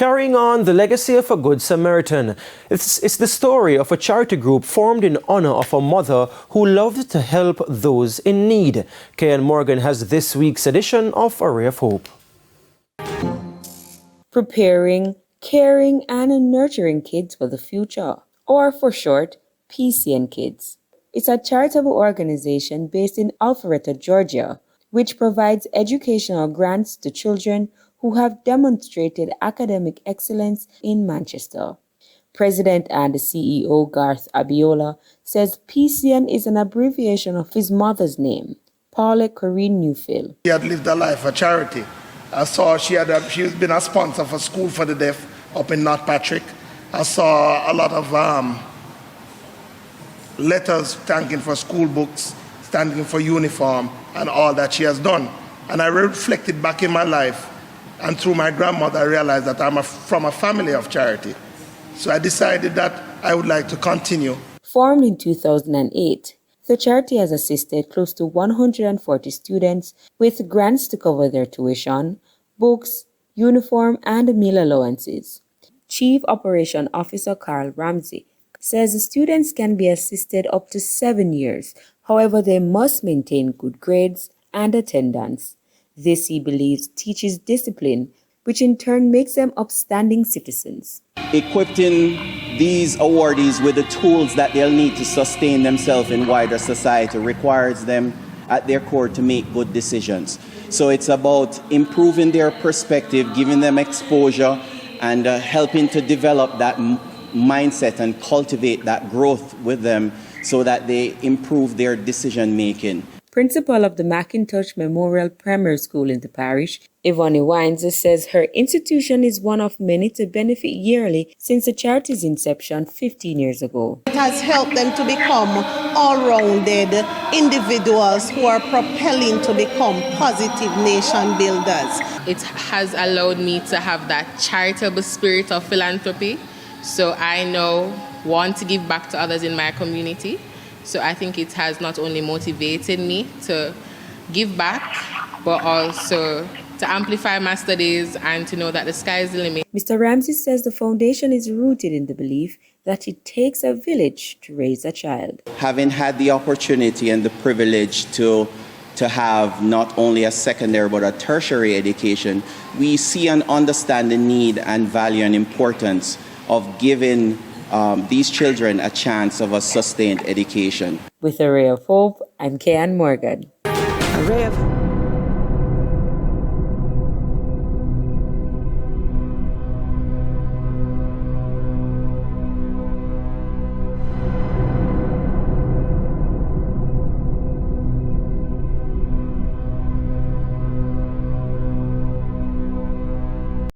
Carrying on the legacy of a Good Samaritan, it's the story of a charity group formed in honor of a mother who loved to help those in need. Kian Morgan has this week's edition of A Ray of Hope. Preparing, caring and nurturing kids for the future, or for short, PCN Kids. It's a charitable organization based in Alpharetta, Georgia, which provides educational grants to children who have demonstrated academic excellence in Manchester. President and CEO Garth Abiola says PCN is an abbreviation of his mother's name, Paulette Corinne Newfield. She had lived a life of charity. I saw she's been a sponsor for School for the Deaf up in North Patrick. I saw a lot of letters thanking for school books, thanking for uniform and all that she has done. And I reflected back in my life, and through my grandmother I realized that I'm from a family of charity. So I decided that I would like to continue. Formed in 2008, the charity has assisted close to 140 students with grants to cover their tuition, books, uniform and meal allowances. Chief Operation Officer Carl Ramsey says the students can be assisted up to 7 years. However, they must maintain good grades and attendance. This, he believes, teaches discipline, which in turn makes them upstanding citizens. Equipping these awardees with the tools that they'll need to sustain themselves in wider society requires them at their core to make good decisions. So it's about improving their perspective, giving them exposure and helping to develop that mindset and cultivate that growth with them so that they improve their decision making. Principal of the Macintosh Memorial Primary School in the parish, Yvonne Wines, says her institution is one of many to benefit yearly since the charity's inception 15 years ago. It has helped them to become all-rounded individuals who are propelling to become positive nation builders. It has allowed me to have that charitable spirit of philanthropy. So I now want to give back to others in my community. So I think it has not only motivated me to give back, but also to amplify my studies and to know that the sky is the limit. Mr. Ramsey says the foundation is rooted in the belief that it takes a village to raise a child. Having had the opportunity and the privilege to have not only a secondary but a tertiary education, we see and understand the need and value and importance of giving these children a chance of a sustained education. With A Ray of Hope, I'm Kian Morgan. A Ray of